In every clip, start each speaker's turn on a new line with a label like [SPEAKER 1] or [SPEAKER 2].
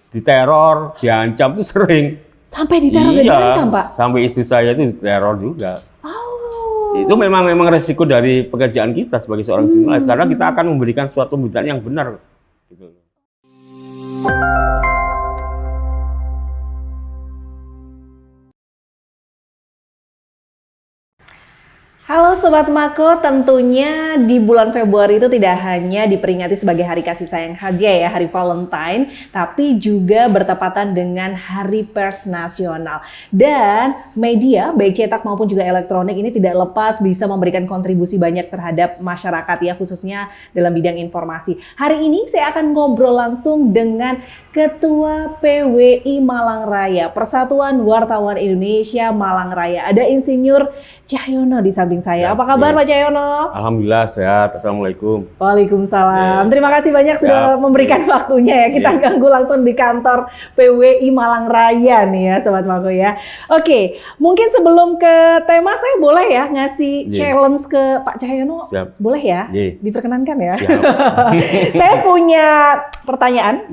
[SPEAKER 1] diteror, diancam itu sering.
[SPEAKER 2] Sampai diteror dan diancam, Pak?
[SPEAKER 1] Sampai istri saya itu diteror juga.
[SPEAKER 2] Oh.
[SPEAKER 1] Itu memang resiko dari pekerjaan kita sebagai seorang jurnalis, karena kita akan memberikan suatu berita yang benar. Gitu.
[SPEAKER 2] Halo Sobat Mako, tentunya di bulan Februari itu tidak hanya diperingati sebagai Hari Kasih Sayang saja ya, Hari Valentine, tapi juga bertepatan dengan Hari Pers Nasional. Dan media, baik cetak maupun juga elektronik ini tidak lepas bisa memberikan kontribusi banyak terhadap masyarakat ya, khususnya dalam bidang informasi. Hari ini saya akan ngobrol langsung dengan Ketua PWI Malang Raya, Persatuan Wartawan Indonesia Malang Raya. Ada Insinyur Cahyono di samping saya. Apa kabar Pak Cahyono?
[SPEAKER 1] Alhamdulillah sehat. Assalamualaikum.
[SPEAKER 2] Waalaikumsalam. Terima kasih banyak sudah memberikan waktunya ya. Kita ganggu langsung di kantor PWI Malang Raya nih ya Sobat Mako ya. Oke, mungkin sebelum ke tema saya boleh ya ngasih challenge ke Pak Cahyono. Boleh ya? Diperkenankan ya. Saya punya pertanyaan.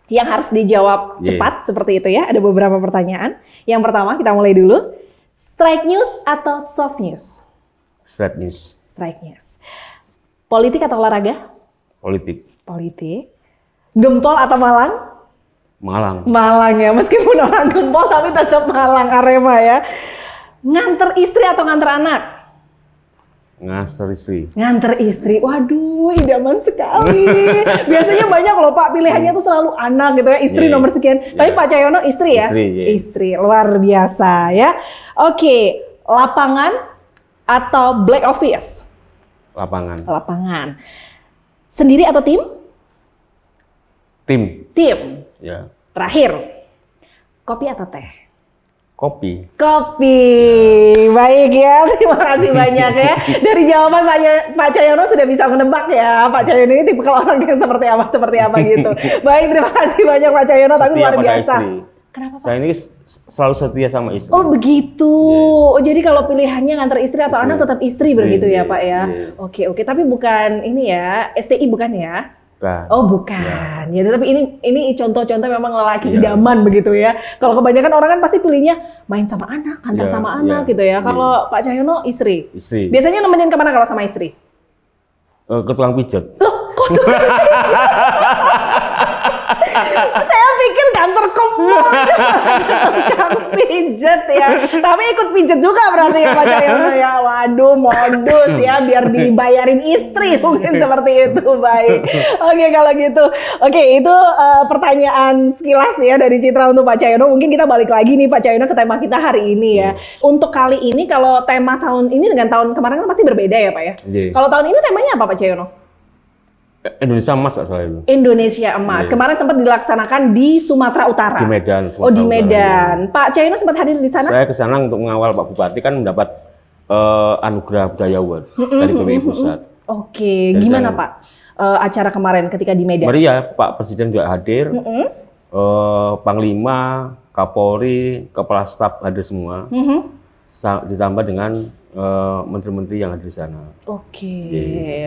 [SPEAKER 2] Yang harus dijawab cepat seperti itu ya. Ada beberapa pertanyaan. Yang pertama kita mulai dulu. Strike news atau soft news?
[SPEAKER 1] Strike news.
[SPEAKER 2] Strike news. Politik atau olahraga?
[SPEAKER 1] Politik.
[SPEAKER 2] Politik. Gempol atau Malang?
[SPEAKER 1] Malang.
[SPEAKER 2] Malang ya. Meskipun orang Gempol tapi tetap Malang, Arema ya. Nganter istri atau nganter anak?
[SPEAKER 1] Nganter istri.
[SPEAKER 2] Nganter istri, waduh idaman sekali. Biasanya banyak loh Pak, pilihannya tuh selalu anak gitu ya, istri nomor sekian. Tapi Pak Cahyono istri ya? Istri, luar biasa ya. Oke, lapangan atau black office?
[SPEAKER 1] Lapangan.
[SPEAKER 2] Lapangan. Sendiri atau tim?
[SPEAKER 1] Tim.
[SPEAKER 2] Tim.
[SPEAKER 1] Ya.
[SPEAKER 2] Terakhir, kopi atau teh?
[SPEAKER 1] Kopi.
[SPEAKER 2] Kopi, baik ya, terima kasih banyak ya. Dari jawaban Pak Cahyono sudah bisa menebak ya, Pak Cahyono ini tipe orang yang seperti apa gitu. Baik, terima kasih banyak Pak Cahyono, tapi luar biasa. Kenapa Pak?
[SPEAKER 1] Saya ini selalu setia sama istri.
[SPEAKER 2] Oh begitu, oh, jadi kalau pilihannya nganter istri atau anak tetap istri begitu ya Pak ya. Oke, tapi bukan ini ya, STI bukan ya?
[SPEAKER 1] Bukan.
[SPEAKER 2] Oh bukan, ya tapi ini contoh-contoh memang lelaki idaman begitu ya. Kalau kebanyakan orang kan pasti pilihnya main sama anak, kantor sama anak gitu ya. Kalau Pak Cahyono istri.
[SPEAKER 1] Istri.
[SPEAKER 2] Biasanya nemenin kemana kalau sama istri?
[SPEAKER 1] Ke tukang pijat.
[SPEAKER 2] Loh, kok tukang pijat? Saya pikir kantor kompor, tukang pijat ya. Tapi ikut pijat juga berarti ya Pak Cahyono ya. Waduh, modus ya biar dibayarin istri mungkin seperti itu. Baik. Oke kalau gitu. Oke itu pertanyaan sekilas ya dari Citra untuk Pak Cahyono. Mungkin kita balik lagi nih Pak Cahyono ke tema kita hari ini ya. Untuk kali ini kalau tema tahun ini dengan tahun kemarin kan pasti berbeda ya Pak ya. Kalau tahun ini temanya apa Pak Cahyono?
[SPEAKER 1] Indonesia Emas asal itu.
[SPEAKER 2] Indonesia Emas. Kemarin sempat dilaksanakan di Sumatera Utara.
[SPEAKER 1] Di Medan.
[SPEAKER 2] Oh di Medan. Pak Cahyono sempat hadir di sana?
[SPEAKER 1] Saya ke sana untuk mengawal Pak Bupati kan mendapat anugerah budaya award dari PWI Pusat.
[SPEAKER 2] Oke, gimana Pak acara kemarin ketika di Medan?
[SPEAKER 1] Meriah, Pak Presiden juga hadir. Panglima, Kapolri, Kepala Staf hadir semua. Ditambah dengan menteri-menteri yang ada di sana.
[SPEAKER 2] Oke.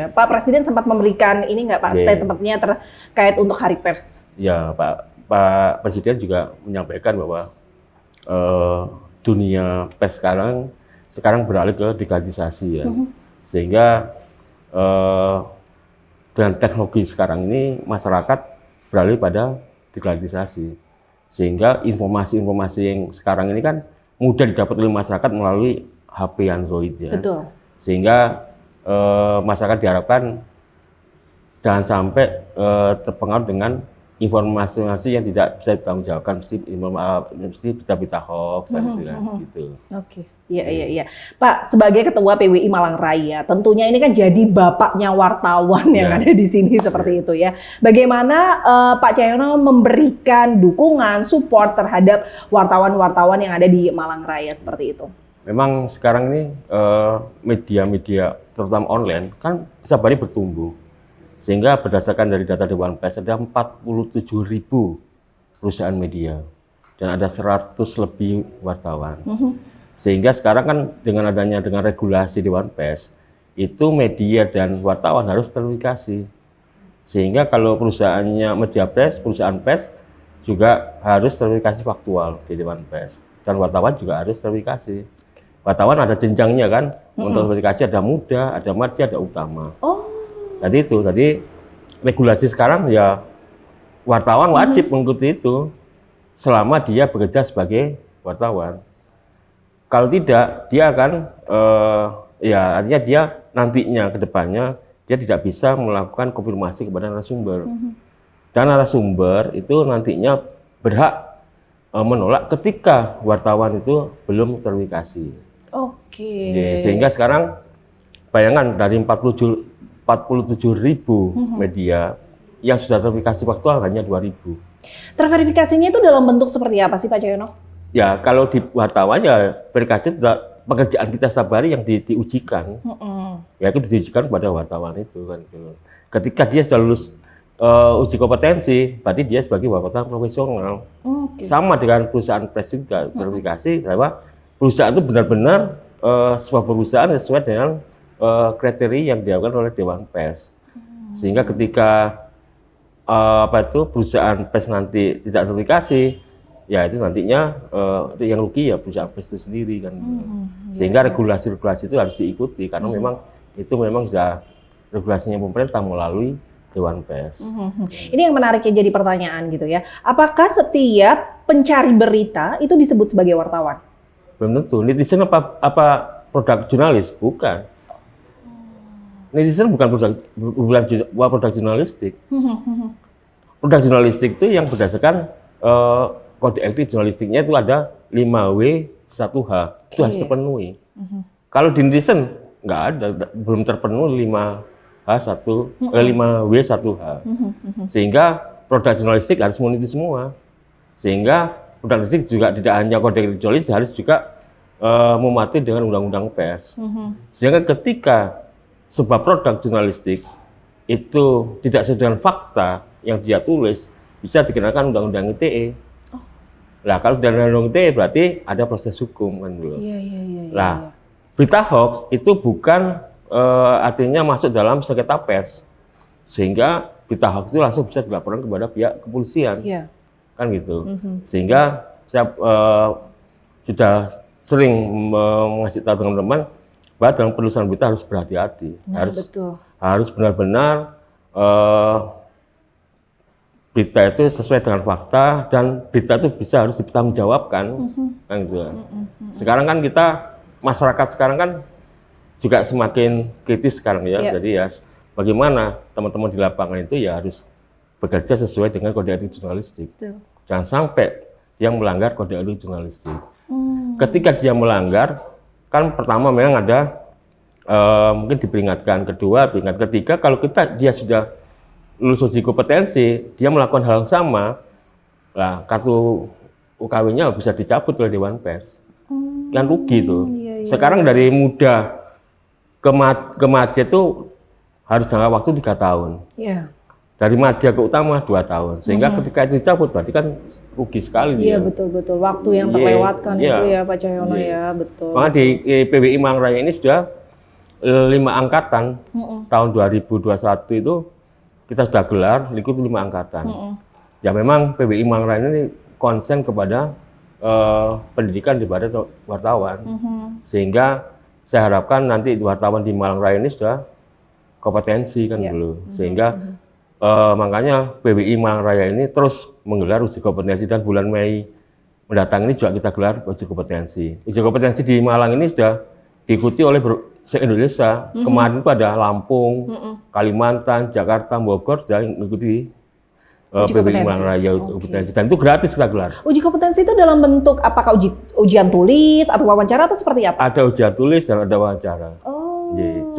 [SPEAKER 2] Pak Presiden sempat memberikan ini nggak Pak statementnya terkait untuk Hari Pers?
[SPEAKER 1] Ya Pak Presiden juga menyampaikan bahwa dunia pers sekarang beralih ke digitalisasi ya, sehingga dengan teknologi sekarang ini masyarakat beralih pada digitalisasi, sehingga informasi-informasi yang sekarang ini kan mudah didapat oleh masyarakat melalui HP Android ya.
[SPEAKER 2] Betul.
[SPEAKER 1] Sehingga masyarakat diharapkan jangan sampai terpengaruh dengan informasi-informasi yang tidak bisa ditanggungjawabkan, mesti berita hoax gitu.
[SPEAKER 2] Oke. Iya. Pak, sebagai Ketua PWI Malang Raya, tentunya ini kan jadi bapaknya wartawan yang ada di sini seperti itu ya. Bagaimana Pak Cahyono memberikan dukungan, support terhadap wartawan-wartawan yang ada di Malang Raya seperti itu?
[SPEAKER 1] Memang sekarang ini media-media terutama online kan sabarnya bertumbuh, sehingga berdasarkan dari data Dewan Pers ada 47.000 perusahaan media dan ada 100 lebih wartawan. Sehingga sekarang kan dengan regulasi Dewan Pers itu media dan wartawan harus terverifikasi, sehingga kalau perusahaan pers juga harus verifikasi faktual di Dewan Pers. Dan wartawan juga harus verifikasi. Wartawan ada jenjangnya kan, untuk verifikasi ada muda, ada madya, ada utama.
[SPEAKER 2] Oh.
[SPEAKER 1] Jadi regulasi sekarang ya wartawan wajib mengikuti itu selama dia bekerja sebagai wartawan. Kalau tidak, dia akan ya artinya dia nantinya ke depannya dia tidak bisa melakukan konfirmasi kepada narasumber. Dan narasumber itu nantinya berhak menolak ketika wartawan itu belum terverifikasi.
[SPEAKER 2] Oke.
[SPEAKER 1] Sehingga sekarang bayangan dari 47.000 media yang sudah terverifikasi faktual hanya 2.000.
[SPEAKER 2] Terverifikasinya itu dalam bentuk seperti apa sih Pak Cahyono?
[SPEAKER 1] Ya kalau di wartawan ya verifikasi pekerjaan kita setiap hari yang diujikan. Ya itu diujikan kepada wartawan itu kan. Ketika dia sudah lulus uji kompetensi, berarti dia sebagai wartawan profesional. Sama dengan perusahaan pers juga verifikasi bahwa perusahaan itu benar-benar sebuah perusahaan sesuai dengan kriteria yang dilakukan oleh Dewan Pers. Sehingga ketika perusahaan pers nanti tidak verifikasi, ya itu nantinya yang rugi ya perusahaan pers itu sendiri kan. Sehingga regulasi-regulasi itu harus diikuti karena memang sudah regulasinya pemerintah melalui Dewan Pers.
[SPEAKER 2] Ini yang menariknya jadi pertanyaan gitu ya. Apakah setiap pencari berita itu disebut sebagai wartawan?
[SPEAKER 1] Belum tentu. Netizen apa produk jurnalis? Bukan. Netizen bukan produk jurnalistik. Produk jurnalistik itu yang berdasarkan kode etik jurnalistiknya itu ada 5W1H. Itu harus terpenuhi. Kalau di netizen nggak ada, belum terpenuhi 5W1H. Sehingga produk jurnalistik harus memenuhi itu semua. Sehingga produk jurnalistik juga tidak hanya kode etik jurnalistik, harus juga mematuhi dengan undang-undang pers. Sehingga ketika sebuah produk jurnalistik itu tidak sesuai dengan fakta yang dia tulis, bisa dikenakan undang-undang ITE. Nah, kalau dari undang-undang ITE berarti ada proses hukum kan dulu. Nah, berita hoax itu bukan artinya masuk dalam sengketa pers, sehingga berita hoax itu langsung bisa dilaporkan kepada pihak kepolisian, kan gitu. Sehingga saya sudah sering mengasih tahu teman-teman bahwa dalam penulisan berita harus berhati-hati, harus benar-benar berita itu sesuai dengan fakta dan berita itu bisa harus dipertanggungjawabkan, kan gitu. Sekarang kan masyarakat sekarang kan juga semakin kritis sekarang ya. Jadi ya bagaimana teman-teman di lapangan itu ya harus bekerja sesuai dengan kode etik jurnalistik. Jangan sampai dia melanggar kode etik jurnalistik. Ketika dia melanggar, kan pertama memang ada mungkin diperingatkan, kedua, peringatan ketiga, kalau dia sudah lulus uji kompetensi, dia melakukan hal yang sama, lah kartu UKW-nya bisa dicabut oleh Dewan Pers. Kan rugi tuh. Sekarang dari muda ke madya itu harus jangka waktu 3 tahun. Dari madya ke utama 2 tahun. Sehingga ketika itu dicabut berarti kan rugi sekali.
[SPEAKER 2] Iya betul-betul. Waktu yang terlewatkan itu ya Pak Cahyono ya, betul.
[SPEAKER 1] Maka di PWI Malang Raya ini sudah 5 angkatan. Tahun 2021 itu kita sudah gelar, ikut 5 angkatan. Ya memang PWI Malang Raya ini konsen kepada pendidikan daripada wartawan. Sehingga saya harapkan nanti wartawan di Malang Raya ini sudah kompetensi kan dulu. Sehingga makanya PWI Malang Raya ini terus menggelar uji kompetensi dan bulan Mei mendatang ini juga kita gelar uji kompetensi. Uji kompetensi di Malang ini sudah diikuti oleh se-Indonesia. Kemarin itu ada Lampung, Kalimantan, Jakarta, Bogor sudah mengikuti PWI Malang Raya uji kompetensi dan itu gratis kita gelar.
[SPEAKER 2] Uji kompetensi itu dalam bentuk apakah ujian tulis atau wawancara atau seperti apa?
[SPEAKER 1] Ada ujian tulis dan ada wawancara.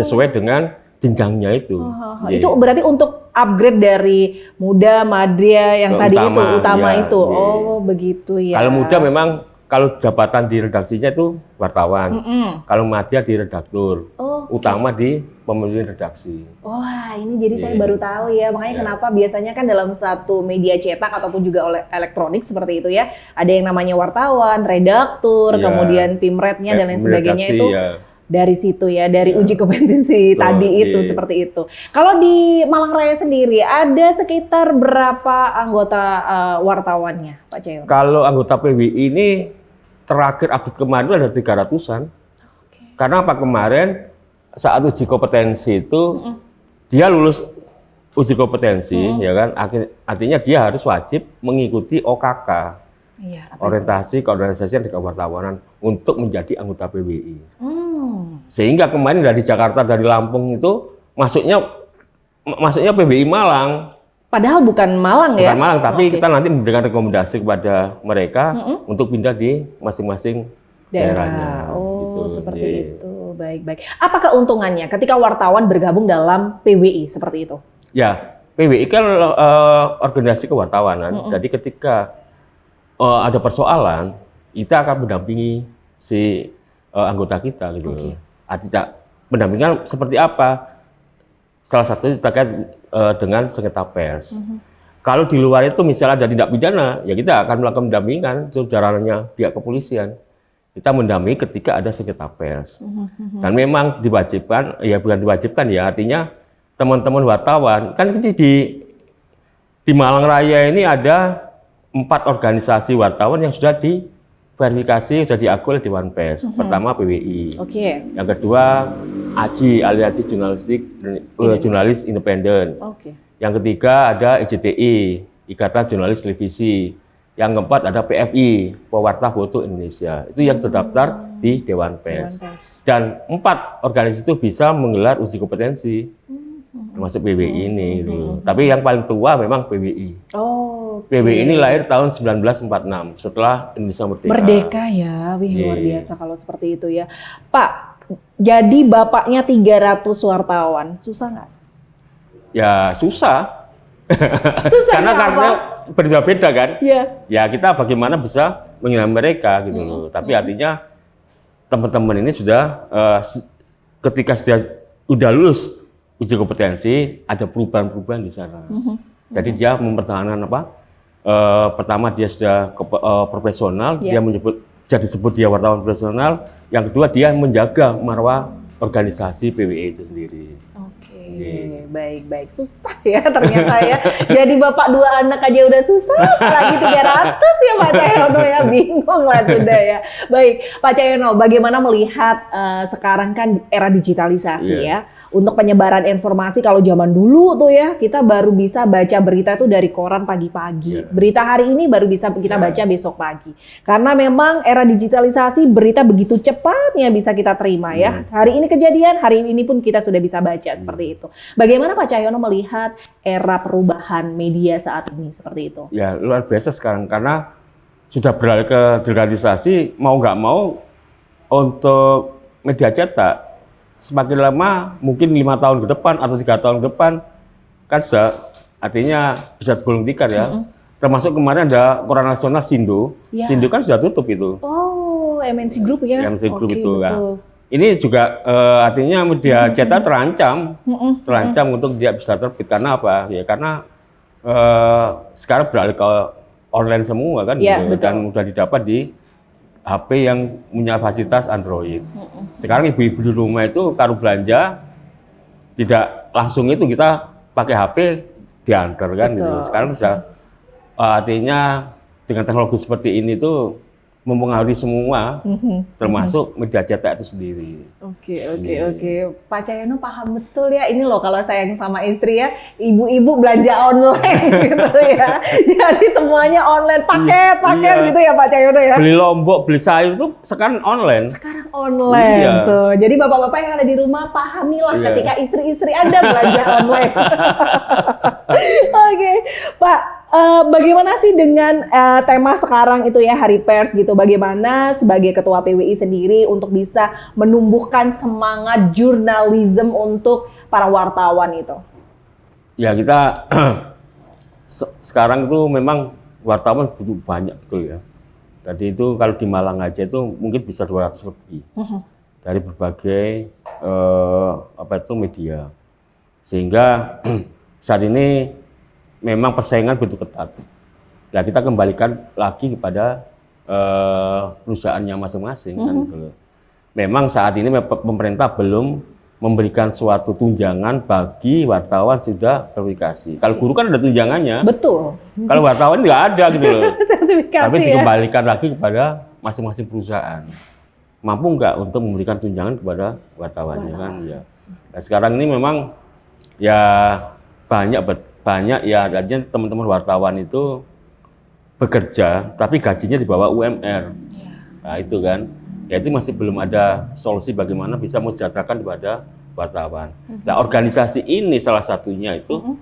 [SPEAKER 1] Sesuai dengan jenjangnya itu.
[SPEAKER 2] Itu berarti untuk upgrade dari muda, madya yang tadi utama itu. Begitu ya.
[SPEAKER 1] Kalau muda memang kalau jabatan di redaksinya itu wartawan. Kalau madya di redaktur. Utama di pemilihan redaksi.
[SPEAKER 2] Wah, ini jadi saya baru tahu ya. Makanya kenapa biasanya kan dalam satu media cetak ataupun juga elektronik seperti itu ya, ada yang namanya wartawan, redaktur, kemudian pimretnya dan lain sebagainya itu. Dari situ ya, dari uji kompetensi tadi itu, seperti itu. Kalau di Malang Raya sendiri, ada sekitar berapa anggota wartawannya, Pak Cahyono?
[SPEAKER 1] Kalau anggota PWI ini terakhir update kemarin itu ada 300-an. Karena apa kemarin saat uji kompetensi itu dia lulus uji kompetensi, ya kan? Artinya dia harus wajib mengikuti OKK, orientasi keorganisasian dan kewartawanan untuk menjadi anggota PWI. Sehingga kemarin dari Jakarta, dari Lampung itu masuknya PWI Malang.
[SPEAKER 2] Padahal bukan Malang ya?
[SPEAKER 1] Bukan Malang, tapi kita nanti memberikan rekomendasi kepada mereka untuk pindah di masing-masing daerahnya.
[SPEAKER 2] Oh, gitu. Seperti itu. Baik-baik. Apa keuntungannya ketika wartawan bergabung dalam PWI seperti itu?
[SPEAKER 1] Ya, PWI kan organisasi kewartawanan. Jadi ketika ada persoalan, kita akan mendampingi si anggota kita gitu. Artinya pendampingan seperti apa? Salah satunya terkait dengan sengketa pers. Kalau di luar itu misalnya ada tindak pidana, ya kita akan melakukan pendampingan saudaranya pihak kepolisian. Kita mendampingi ketika ada sengketa pers. Dan memang diwajibkan, ya bukan diwajibkan ya, artinya teman-teman wartawan, kan di Malang Raya ini ada 4 organisasi wartawan yang sudah diverifikasi, sudah diakui oleh Dewan Pers. Pertama PWI. Yang kedua AJI, Aliansi Jurnalis Independen. Yang ketiga ada IJTI, Ikatan Jurnalis Televisi. Yang keempat ada PFI, Pewarta Foto Indonesia. Itu yang terdaftar di Dewan Pers. Dan 4 organisasi itu bisa menggelar uji kompetensi, termasuk PWI ini. Tapi yang paling tua memang PWI. PWI ini lahir tahun 1946 setelah Indonesia merdeka.
[SPEAKER 2] Merdeka ya, luar biasa kalau seperti itu ya. Pak, jadi bapaknya 300 wartawan, susah nggak?
[SPEAKER 1] Ya susah.
[SPEAKER 2] Karena
[SPEAKER 1] berbeda-beda kan. Ya kita bagaimana bisa mengenal mereka gitu loh. Tapi artinya teman-teman ini sudah ketika sudah lulus uji kompetensi, ada perubahan-perubahan di sana. Jadi dia mempertahankan apa? Pertama dia sudah profesional, dia disebut dia wartawan profesional. Yang kedua dia menjaga marwah organisasi PWI itu sendiri.
[SPEAKER 2] Baik-baik. Susah ya ternyata ya. Jadi bapak 2 anak aja udah susah, apalagi 300 ya Pak Cahyono ya. Bingung lah sudah ya. Baik, Pak Cahyono, bagaimana melihat sekarang kan era digitalisasi ya. Untuk penyebaran informasi, kalau zaman dulu tuh ya, kita baru bisa baca berita itu dari koran pagi-pagi. Berita hari ini baru bisa kita baca besok pagi. Karena memang era digitalisasi, berita begitu cepatnya bisa kita terima ya. Hari ini kejadian, hari ini pun kita sudah bisa baca seperti itu. Bagaimana Pak Cahyono melihat era perubahan media saat ini seperti itu?
[SPEAKER 1] Ya luar biasa sekarang, karena sudah beralih ke digitalisasi, mau nggak mau untuk media cetak, semakin lama mungkin 5 tahun ke depan atau 3 tahun ke depan kan sudah artinya bisa tergolong tikar ya. Termasuk kemarin ada koran nasional Sindo, Sindo kan sudah tutup itu.
[SPEAKER 2] MNC Group ya.
[SPEAKER 1] MNC Group itu ya. Ini juga artinya media cetak terancam untuk tidak bisa terbit. Karena apa? Ya karena sekarang beralih ke online semua kan, dan mudah didapat di HP yang punya fasilitas Android. Sekarang ibu-ibu di rumah itu kalau belanja tidak langsung itu kita pakai HP diantar kan gitu. Sekarang sudah artinya dengan teknologi seperti ini tuh mempengaruhi semua, termasuk media cetak itu sendiri.
[SPEAKER 2] Oke. Pak Cahyono paham betul ya, ini loh kalau sayang sama istri ya, ibu-ibu belanja online gitu ya. Jadi semuanya online, paket gitu ya Pak Cahyono ya.
[SPEAKER 1] Beli lombok, beli sayur itu sekarang online.
[SPEAKER 2] Sekarang online tuh. Jadi bapak-bapak yang ada di rumah pahamilah ketika istri-istri Anda belanja online. Oke, Pak. Bagaimana sih dengan tema sekarang itu ya, Hari Pers gitu, bagaimana sebagai Ketua PWI sendiri untuk bisa menumbuhkan semangat jurnalisme untuk para wartawan itu? Ya
[SPEAKER 1] kita sekarang itu memang wartawan butuh banyak betul ya. Tadi itu kalau di Malang aja itu mungkin bisa 200 lebih dari berbagai media. Sehingga saat ini memang persaingan begitu ketat. Ya kita kembalikan lagi kepada perusahaannya masing-masing kan gitu loh. memang saat ini pemerintah belum memberikan suatu tunjangan bagi wartawan sudah sertifikasi. Kalau guru kan ada tunjangannya.
[SPEAKER 2] Betul.
[SPEAKER 1] Kalau wartawan nggak ada gitu loh.
[SPEAKER 2] Sertifikasi
[SPEAKER 1] Tapi
[SPEAKER 2] ya.
[SPEAKER 1] dikembalikan lagi kepada masing-masing perusahaan. Mampu nggak untuk memberikan tunjangan kepada wartawannya kan? Ya. Nah, sekarang ini memang ya banyak ya, artinya teman-teman wartawan itu bekerja, tapi gajinya di bawah UMR. Nah itu kan, ya itu masih belum ada solusi bagaimana bisa mensejahterakan kepada wartawan. Nah organisasi ini salah satunya itu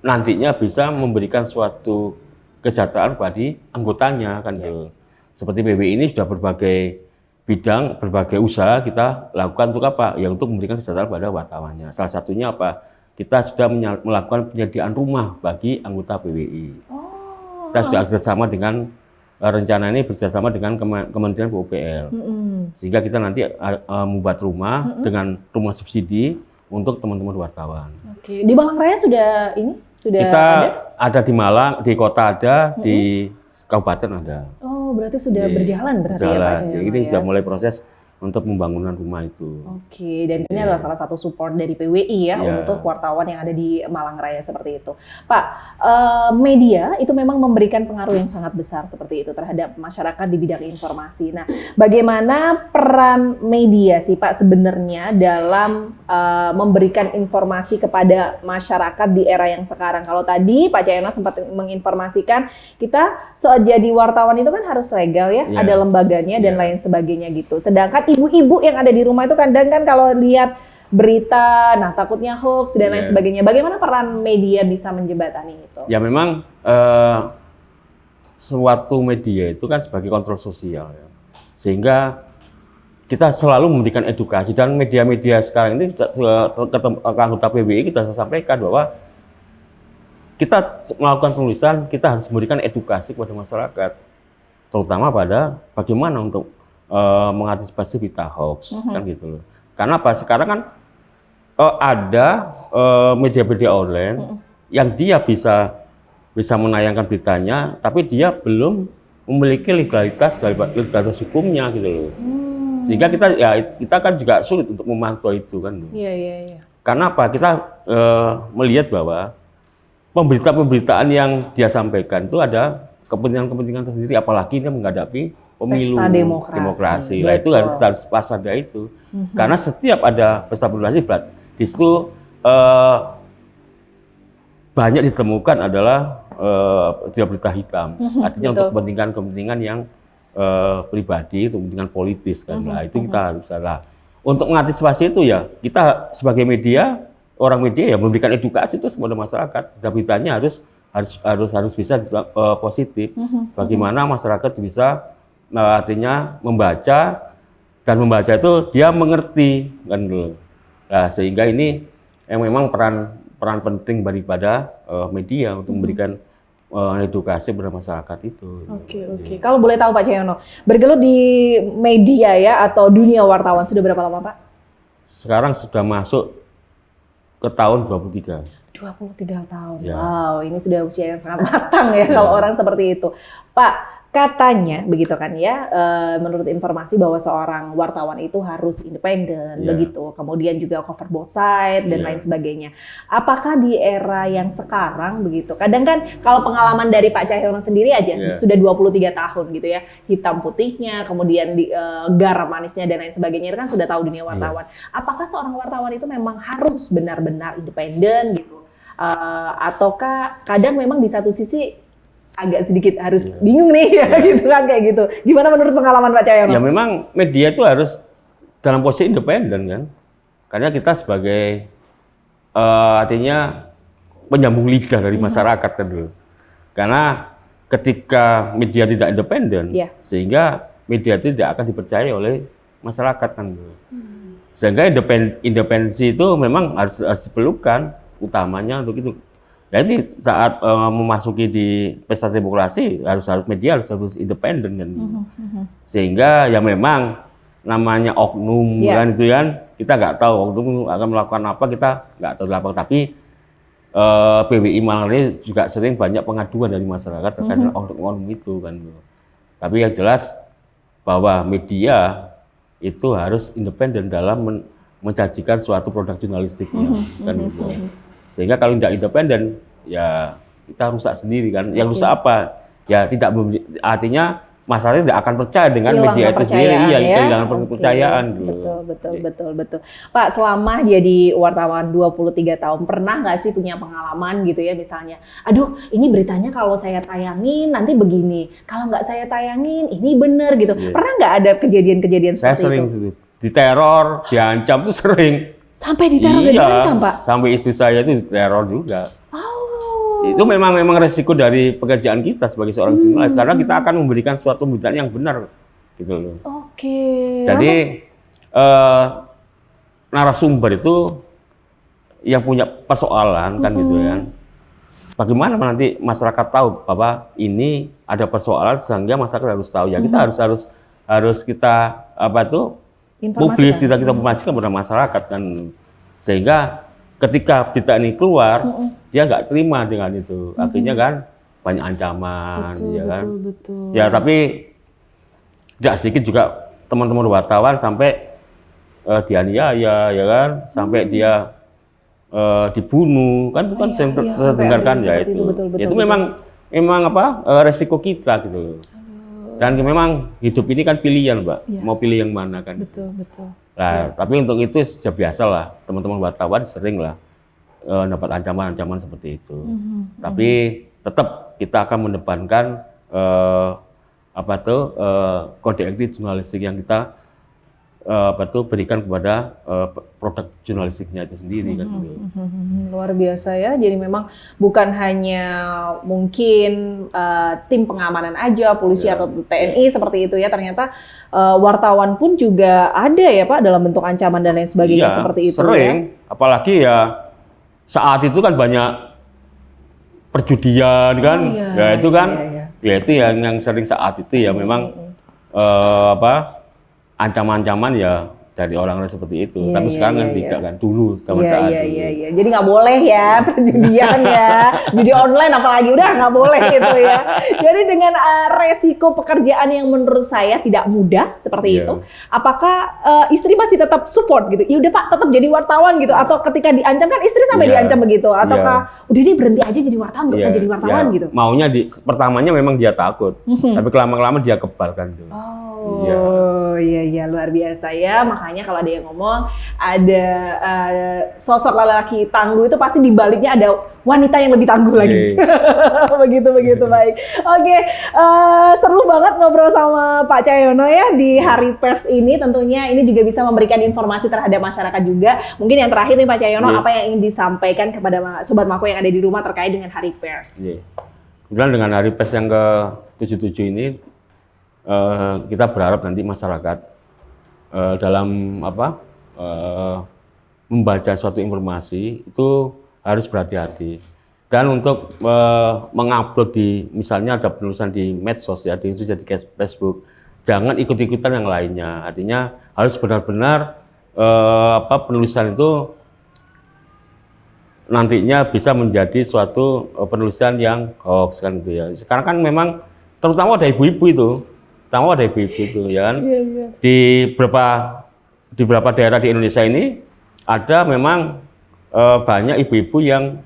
[SPEAKER 1] nantinya bisa memberikan suatu kesejahteraan bagi anggotanya kan gitu. Seperti PBI ini sudah berbagai bidang, berbagai usaha kita lakukan untuk apa? Ya untuk memberikan kesejahteraan pada wartawannya. Salah satunya apa? Kita sudah melakukan penyediaan rumah bagi anggota PBI. Kita sudah bekerjasama dengan rencana ini bekerjasama dengan Kementerian PUPR. Sehingga kita nanti membuat rumah dengan rumah subsidi untuk teman-teman wartawan.
[SPEAKER 2] Oke, di Malang Raya sudah
[SPEAKER 1] Kita
[SPEAKER 2] ada?
[SPEAKER 1] di Malang, di kota ada, di kabupaten ada.
[SPEAKER 2] Oh, berarti sudah berjalan berarti ya Pak Cahyono
[SPEAKER 1] Ini
[SPEAKER 2] ya?
[SPEAKER 1] sudah mulai proses untuk pembangunan rumah itu.
[SPEAKER 2] Oke, dan ini adalah salah satu support dari PWI ya untuk wartawan yang ada di Malang Raya seperti itu. Pak, media itu memang memberikan pengaruh yang sangat besar seperti itu terhadap masyarakat di bidang informasi. Nah, bagaimana peran media sih Pak sebenarnya dalam memberikan informasi kepada masyarakat di era yang sekarang? Kalau tadi Pak Cahyono sempat menginformasikan kita jadi wartawan itu kan harus legal ya, ada lembaganya dan lain sebagainya gitu. Sedangkan ibu-ibu yang ada di rumah itu kadang kan kalau lihat berita, nah takutnya hoax dan lain sebagainya. Bagaimana peran media bisa menjembatani itu?
[SPEAKER 1] Ya memang suatu media itu kan sebagai kontrol sosial ya. Sehingga kita selalu memberikan edukasi dan media-media sekarang ini ke anggota PBI kita sampaikan bahwa kita melakukan penulisan, kita harus memberikan edukasi kepada masyarakat, terutama pada bagaimana untuk mengantisipasi berita hoax kan gitu loh. Karena apa? Sekarang kan ada media-media online yang dia bisa menayangkan beritanya, tapi dia belum memiliki legalitas hukumnya gitu loh. Sehingga kita kan juga sulit untuk memantau itu kan.
[SPEAKER 2] Iya.
[SPEAKER 1] Karena apa? Kita melihat bahwa pemberitaan yang dia sampaikan itu ada kepentingan tersendiri, apalagi dia menghadapi pemilu
[SPEAKER 2] pesta demokrasi.
[SPEAKER 1] Nah, itu kita harus waspada itu. Karena setiap ada pesta demokrasi, di situ banyak ditemukan adalah berita hitam. Artinya untuk kepentingan yang pribadi, untuk kepentingan politis kan. Nah, itu kita harus salah. Untuk mengantisipasi itu ya, kita sebagai media, orang media ya memberikan edukasi itu kepada masyarakat. Beritanya harus bisa positif. Bagaimana masyarakat bisa artinya membaca, dan membaca itu dia mengerti kan dulu. Nah, sehingga ini yang memang peran penting daripada media untuk memberikan edukasi kepada masyarakat itu.
[SPEAKER 2] Oke. Kalau boleh tahu Pak Cahyono, bergelut di media ya atau dunia wartawan sudah berapa lama Pak?
[SPEAKER 1] Sekarang sudah masuk ke tahun 23.
[SPEAKER 2] 23 tahun.
[SPEAKER 1] Ya.
[SPEAKER 2] Wow, ini sudah usia yang sangat matang ya kalau orang seperti itu. Pak, katanya begitu kan ya, menurut informasi bahwa seorang wartawan itu harus independen begitu, kemudian juga cover both side dan lain sebagainya. Apakah di era yang sekarang begitu? Kadang kan kalau pengalaman dari Pak Cahyono sendiri aja sudah 23 tahun gitu ya, hitam putihnya, kemudian garam manisnya dan lain sebagainya, itu kan sudah tahu dunia wartawan. Apakah seorang wartawan itu memang harus benar-benar independen gitu? Ataukah kadang memang di satu sisi agak sedikit harus bingung nih gitu kan kayak gitu. Gimana menurut pengalaman Pak Cahyono?
[SPEAKER 1] Ya memang media itu harus dalam posisi independen kan. Karena kita sebagai artinya penyambung lidah dari masyarakat kan dulu. Karena ketika media tidak independen, sehingga media itu tidak akan dipercaya oleh masyarakat kan dulu. Sehingga independensi itu memang harus diperlukan utamanya untuk itu. Jadi saat memasuki di pesta demokrasi media harus independen kan. Sehingga ya memang namanya oknum kan itu kan kita nggak tahu oknum akan melakukan apa, kita nggak tahu apa. Tapi PBI Malang ini juga sering banyak pengaduan dari masyarakat terkait dengan oknum itu kan. Tapi yang jelas bahwa media itu harus independen dalam menyajikan suatu produk jurnalistiknya, kan gitu. Sehingga kalau tidak independen, ya kita rusak sendiri kan. Yang rusak apa? Ya tidak artinya masyarakat tidak akan percaya dengan media itu sendiri, iya, kehilangan kepercayaan.
[SPEAKER 2] Betul. Pak, selama jadi wartawan 23 tahun, pernah nggak sih punya pengalaman gitu ya, misalnya, aduh ini beritanya kalau saya tayangin nanti begini, kalau nggak saya tayangin ini bener gitu. Pernah nggak ada kejadian-kejadian seperti itu?
[SPEAKER 1] Saya sering diteror, diancam tuh sering.
[SPEAKER 2] Sampai diteror dan diancam, Pak?
[SPEAKER 1] Sampai istri saya itu diteror juga.
[SPEAKER 2] Oh.
[SPEAKER 1] Itu memang resiko dari pekerjaan kita sebagai seorang jurnalis, karena kita akan memberikan suatu pemberitaan yang benar, gitu loh.
[SPEAKER 2] Oke.
[SPEAKER 1] Jadi narasumber itu yang punya persoalan kan gitu kan. Bagaimana nanti masyarakat tahu bahwa ini ada persoalan sehingga masyarakat harus tahu ya. Kita harus kita publis, kita informasikan kepada masyarakat kan, sehingga ketika berita ini keluar dia nggak terima dengan itu, akhirnya kan banyak ancaman, ya kan. Ya tapi tidak sedikit juga teman-teman wartawan sampai dianiaya, ya kan, sampai dia dibunuh, kan itu kan saya dengarkan ya itu. Itu memang resiko kita gitu. Dan memang hidup ini kan pilihan, Mbak. Mau pilih yang mana kan?
[SPEAKER 2] Betul.
[SPEAKER 1] Nah, tapi untuk itu sudah biasa lah, teman-teman wartawan sering lah dapat ancaman-ancaman seperti itu. Tapi tetap kita akan mendepankan kode etik jurnalistik yang kita berikan kepada produk jurnalistiknya itu sendiri kan.
[SPEAKER 2] Luar biasa ya. Jadi memang bukan hanya mungkin tim pengamanan aja, polisi atau TNI seperti itu ya. Ternyata wartawan pun juga ada ya Pak dalam bentuk ancaman dan lain sebagainya seperti itu.
[SPEAKER 1] Sering, apalagi ya saat itu kan banyak perjudian kan. Ya itu kan, ya itu yang sering saat itu ya memang ancaman-ancaman ya dari orang-orang seperti itu. Tapi sekarang kan tidak kan, dulu zaman saat itu.
[SPEAKER 2] Jadi nggak boleh ya perjudian ya. Judi online apalagi udah nggak boleh gitu ya. Jadi dengan resiko pekerjaan yang menurut saya tidak mudah seperti itu, apakah istri masih tetap support gitu? Ya udah Pak, tetap jadi wartawan gitu. Atau ketika diancam kan istri sampai diancam begitu? Ataukah udah deh berhenti aja jadi wartawan, nggak usah jadi wartawan gitu?
[SPEAKER 1] Maunya pertamanya memang dia takut, tapi kelama-kelama dia kebal kan.
[SPEAKER 2] Oh iya luar biasa ya. Makanya kalau ada yang ngomong ada sosok lelaki tangguh itu pasti di baliknya ada wanita yang lebih tangguh lagi. begitu baik. Oke, seru banget ngobrol sama Pak Cahyono ya di Hari Pers ini. Tentunya ini juga bisa memberikan informasi terhadap masyarakat juga. Mungkin yang terakhir nih Pak Cahyono, apa yang ingin disampaikan kepada Sobat Mako yang ada di rumah terkait dengan Hari Pers?
[SPEAKER 1] Kemudian dengan Hari Pers yang ke-77 ini kita berharap nanti masyarakat dalam membaca suatu informasi itu harus berhati-hati, dan untuk mengupload misalnya ada penulisan di medsos ya, di Facebook, jangan ikut-ikutan yang lainnya. Artinya harus benar-benar penulisan itu nantinya bisa menjadi suatu penulisan yang hoax kan itu ya. Sekarang kan memang terutama ada ibu-ibu itu. Ya kan. Di beberapa daerah di Indonesia ini ada memang banyak ibu-ibu yang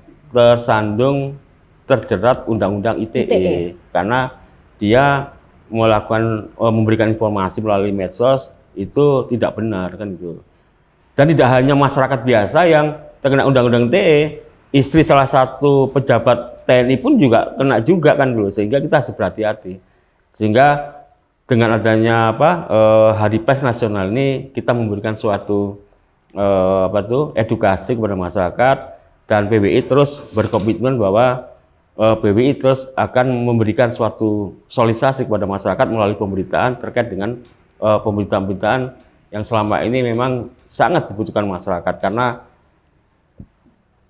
[SPEAKER 1] terjerat undang-undang ITE karena dia memberikan informasi melalui medsos itu tidak benar kan itu. Dan tidak hanya masyarakat biasa yang terkena undang-undang ITE, istri salah satu pejabat TNI pun juga kena juga kan dulu, sehingga kita harus berhati-hati. Sehingga dengan adanya Hari Pers Nasional ini kita memberikan suatu edukasi kepada masyarakat, dan PBI terus berkomitmen bahwa PBI terus akan memberikan suatu sosialisasi kepada masyarakat melalui pemberitaan terkait dengan pemberitaan-pemberitaan yang selama ini memang sangat dibutuhkan masyarakat, karena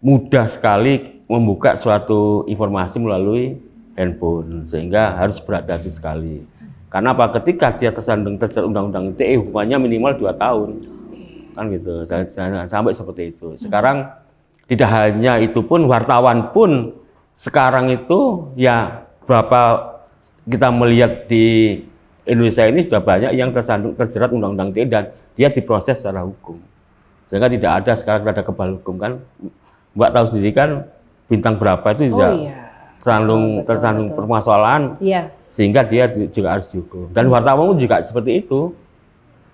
[SPEAKER 1] mudah sekali membuka suatu informasi melalui handphone, sehingga harus berhati-hati sekali. Karena ketika dia tersandung terjerat undang-undang ITE, hukumannya minimal 2 tahun. Kan gitu, sampai seperti itu. Sekarang tidak hanya itu pun, wartawan pun sekarang itu ya berapa kita melihat di Indonesia ini sudah banyak yang terjerat undang-undang ITE dan dia diproses secara hukum. Sehingga tidak ada sekarang ada kebal hukum kan. Mbak tahu sendiri kan bintang berapa itu tidak tersandung permasalahan.
[SPEAKER 2] Iya.
[SPEAKER 1] Sehingga dia juga harus dihukum. Dan wartawan pun juga seperti itu.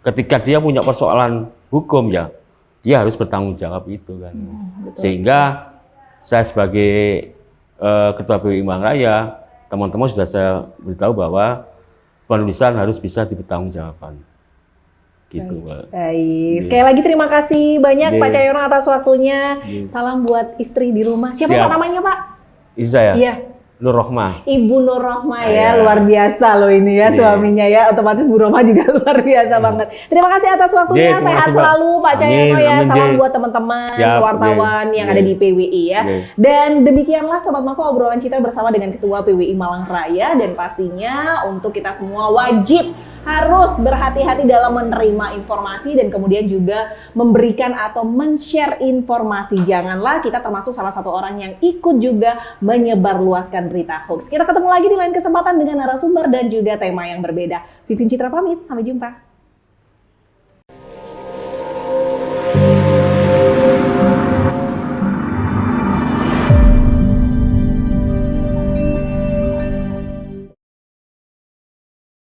[SPEAKER 1] Ketika dia punya persoalan hukum ya, dia harus bertanggung jawab itu kan. Sehingga saya sebagai Ketua PWI Malang Raya, teman-teman sudah saya beritahu bahwa penulisan harus bisa dipertanggungjawabkan. Gitu, Pak.
[SPEAKER 2] Baik. Sekali lagi terima kasih banyak Pak Cahyono atas waktunya. Salam buat istri di rumah. Siapa Pak namanya, Pak?
[SPEAKER 1] Isa ya?
[SPEAKER 2] Iya.
[SPEAKER 1] Nur Rohmah.
[SPEAKER 2] Ibu Nur Rohmah ya, luar biasa loh ini ya suaminya ya. Otomatis Bu Rohmah juga luar biasa banget. Terima kasih atas waktunya. Sehat selalu Pak Cahyono ya. Salam buat teman-teman wartawan yang ada di PWI ya. Dan demikianlah Sobat Mako obrolan kita bersama dengan Ketua PWI Malang Raya, dan pastinya untuk kita semua wajib harus berhati-hati dalam menerima informasi dan kemudian juga memberikan atau men-share informasi. Janganlah kita termasuk salah satu orang yang ikut juga menyebarluaskan berita hoax. Kita ketemu lagi di lain kesempatan dengan narasumber dan juga tema yang berbeda. Vivin Citra pamit, sampai jumpa.